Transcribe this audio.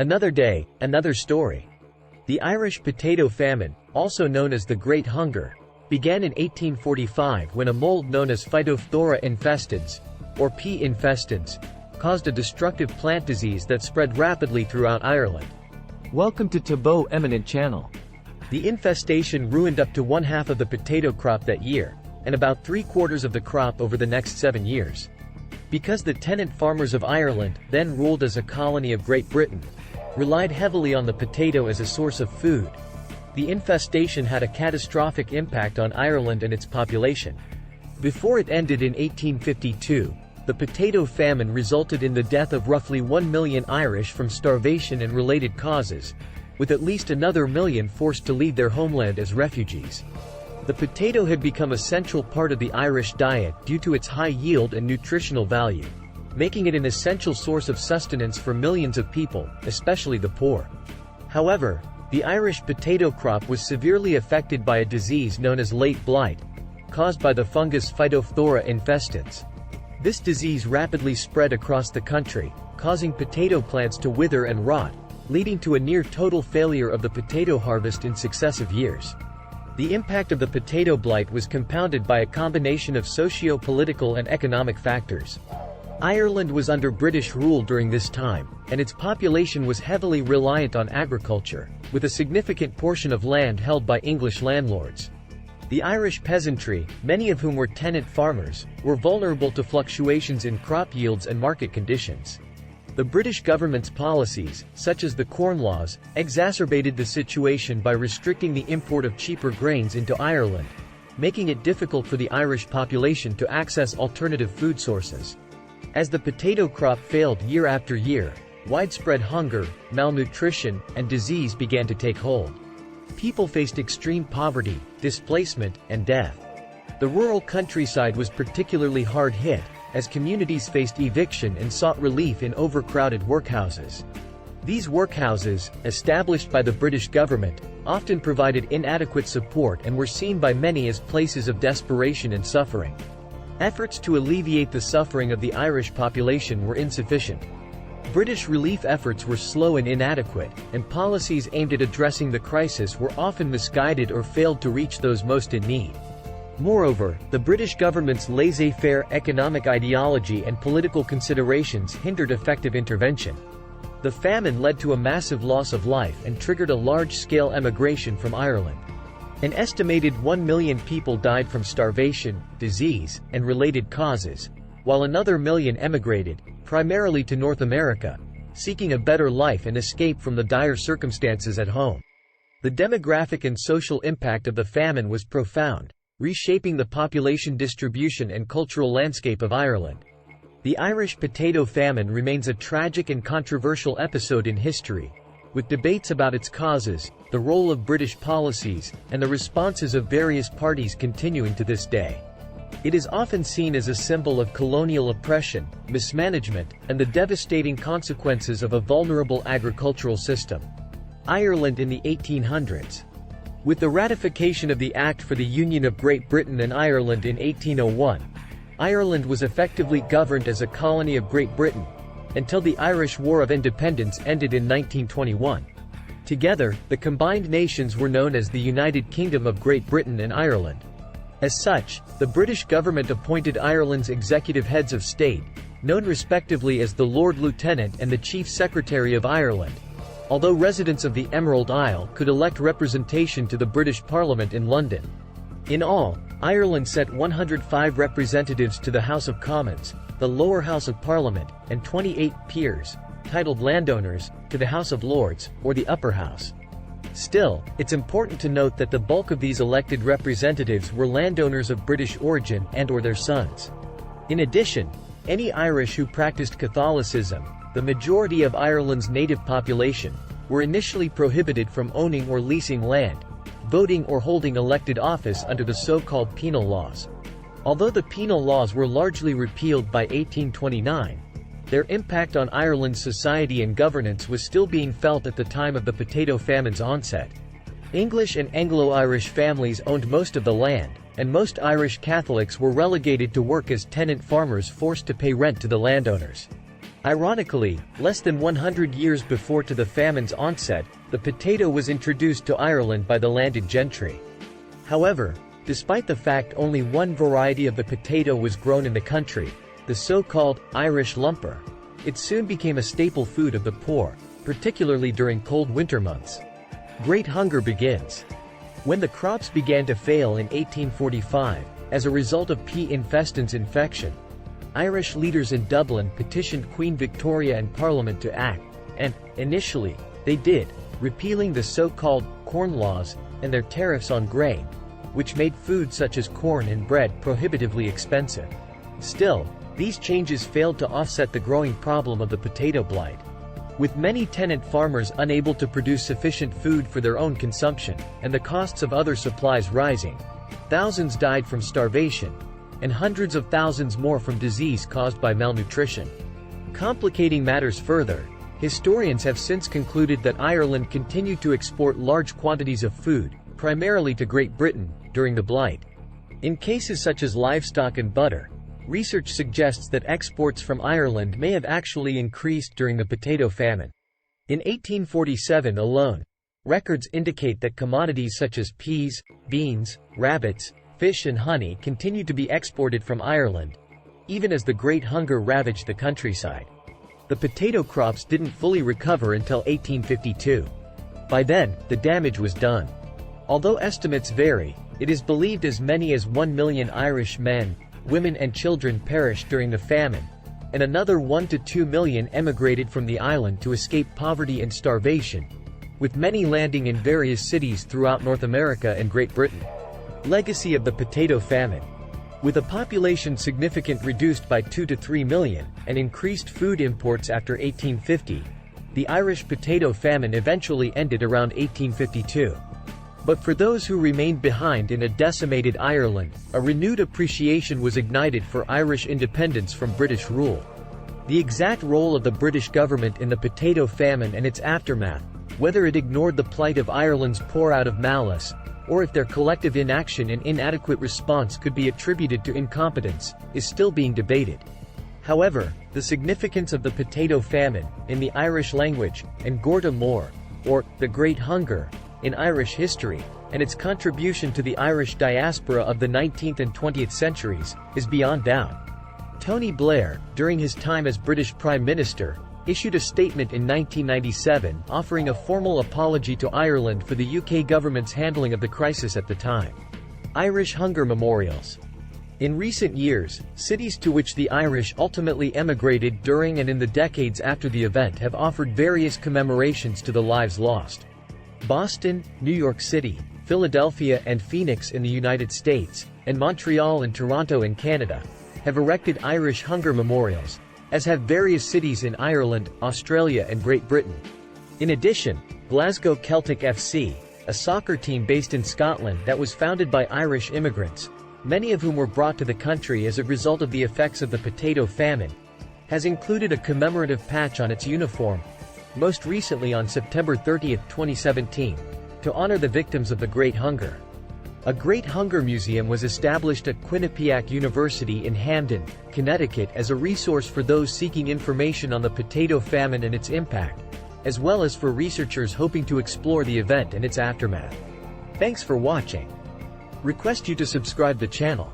Another day, another story. The Irish Potato Famine, also known as the Great Hunger, began in 1845 when a mold known as Phytophthora infestans, or P. infestans, caused a destructive plant disease that spread rapidly throughout Ireland. Welcome to Tabo Eminent Channel. The infestation ruined up to one-half of the potato crop that year, and about three-quarters of the crop over the next 7 years. Because the tenant farmers of Ireland, then ruled as a colony of Great Britain, relied heavily on the potato as a source of food, the infestation had a catastrophic impact on Ireland and its population. Before it ended in 1852, the potato famine resulted in the death of roughly 1 million Irish from starvation and related causes, with at least another million forced to leave their homeland as refugees. The potato had become a central part of the Irish diet due to its high yield and nutritional value, making it an essential source of sustenance for millions of people, especially the poor. However, the Irish potato crop was severely affected by a disease known as late blight, caused by the fungus Phytophthora infestans. This disease rapidly spread across the country, causing potato plants to wither and rot, leading to a near-total failure of the potato harvest in successive years. The impact of the potato blight was compounded by a combination of socio-political and economic factors. Ireland was under British rule during this time, and its population was heavily reliant on agriculture, with a significant portion of land held by English landlords. The Irish peasantry, many of whom were tenant farmers, were vulnerable to fluctuations in crop yields and market conditions. The British government's policies, such as the Corn Laws, exacerbated the situation by restricting the import of cheaper grains into Ireland, making it difficult for the Irish population to access alternative food sources. As the potato crop failed year after year, widespread hunger, malnutrition, and disease began to take hold. People faced extreme poverty, displacement, and death. The rural countryside was particularly hard hit, as communities faced eviction and sought relief in overcrowded workhouses. These workhouses, established by the British government, often provided inadequate support and were seen by many as places of desperation and suffering. Efforts to alleviate the suffering of the Irish population were insufficient. British relief efforts were slow and inadequate, and policies aimed at addressing the crisis were often misguided or failed to reach those most in need. Moreover, the British government's laissez-faire economic ideology and political considerations hindered effective intervention. The famine led to a massive loss of life and triggered a large-scale emigration from Ireland. An estimated 1 million people died from starvation, disease, and related causes, while another million emigrated, primarily to North America, seeking a better life and escape from the dire circumstances at home. The demographic and social impact of the famine was profound, reshaping the population distribution and cultural landscape of Ireland. The Irish Potato Famine remains a tragic and controversial episode in history, with debates about its causes, the role of British policies, and the responses of various parties continuing to this day. It is often seen as a symbol of colonial oppression, mismanagement, and the devastating consequences of a vulnerable agricultural system. Ireland in the 1800s. With the ratification of the Act for the Union of Great Britain and Ireland in 1801, Ireland was effectively governed as a colony of Great Britain, until the Irish War of Independence ended in 1921. Together, the combined nations were known as the United Kingdom of Great Britain and Ireland. As such, the British government appointed Ireland's executive heads of state, known respectively as the Lord Lieutenant and the Chief Secretary of Ireland, although residents of the Emerald Isle could elect representation to the British Parliament in London. In all, Ireland sent 105 representatives to the House of Commons, the lower house of Parliament, and 28 peers, titled landowners, to the House of Lords, or the upper house. Still, it's important to note that the bulk of these elected representatives were landowners of British origin and/or their sons. In addition, any Irish who practiced Catholicism, the majority of Ireland's native population, were initially prohibited from owning or leasing land, voting or holding elected office under the so-called penal laws. Although the penal laws were largely repealed by 1829, their impact on Ireland's society and governance was still being felt at the time of the potato famine's onset. English and Anglo-Irish families owned most of the land, and most Irish Catholics were relegated to work as tenant farmers forced to pay rent to the landowners. Ironically, less than 100 years before to the famine's onset, the potato was introduced to Ireland by the landed gentry. However, despite the fact only one variety of the potato was grown in the country, the so-called Irish lumper, it soon became a staple food of the poor, particularly during cold winter months. Great hunger begins. When the crops began to fail in 1845, as a result of P. infestans infection, Irish leaders in Dublin petitioned Queen Victoria and Parliament to act, and, initially, they did, repealing the so-called Corn Laws and their tariffs on grain, which made food such as corn and bread prohibitively expensive. Still, these changes failed to offset the growing problem of the potato blight. With many tenant farmers unable to produce sufficient food for their own consumption, and the costs of other supplies rising, thousands died from starvation, and hundreds of thousands more from disease caused by malnutrition. Complicating matters further, historians have since concluded that Ireland continued to export large quantities of food, primarily to Great Britain, during the blight. In cases such as livestock and butter, research suggests that exports from Ireland may have actually increased during the potato famine. In 1847 alone, records indicate that commodities such as peas, beans, rabbits, fish and honey continued to be exported from Ireland, even as the Great Hunger ravaged the countryside. The potato crops didn't fully recover until 1852. By then, the damage was done. Although estimates vary, it is believed as many as 1 million Irish men, women and children perished during the famine, and another 1 to 2 million emigrated from the island to escape poverty and starvation, with many landing in various cities throughout North America and Great Britain. Legacy of the potato famine. With a population significantly reduced by 2 to 3 million, and increased food imports after 1850, the Irish potato famine eventually ended around 1852. But for those who remained behind in a decimated Ireland, a renewed appreciation was ignited for Irish independence from British rule. The exact role of the British government in the potato famine and its aftermath, whether it ignored the plight of Ireland's poor out of malice, or if their collective inaction and inadequate response could be attributed to incompetence, is still being debated. However, the significance of the potato famine, in the Irish language, and Gorta Mór, or the Great Hunger, in Irish history, and its contribution to the Irish diaspora of the 19th and 20th centuries, is beyond doubt. Tony Blair, during his time as British Prime Minister, issued a statement in 1997 offering a formal apology to Ireland for the UK government's handling of the crisis at the time. Irish Hunger Memorials. In recent years, cities to which the Irish ultimately emigrated during and in the decades after the event have offered various commemorations to the lives lost. Boston, New York City, Philadelphia and Phoenix in the United States, and Montreal and Toronto in Canada, have erected Irish Hunger Memorials, as have various cities in Ireland, Australia and Great Britain. In addition, Glasgow Celtic FC, a soccer team based in Scotland that was founded by Irish immigrants, many of whom were brought to the country as a result of the effects of the potato famine, has included a commemorative patch on its uniform, most recently on September 30, 2017, to honor the victims of the Great Hunger. A Great Hunger Museum was established at Quinnipiac University in Hamden, Connecticut as a resource for those seeking information on the potato famine and its impact, as well as for researchers hoping to explore the event and its aftermath. Thanks for watching. Request you to subscribe the channel.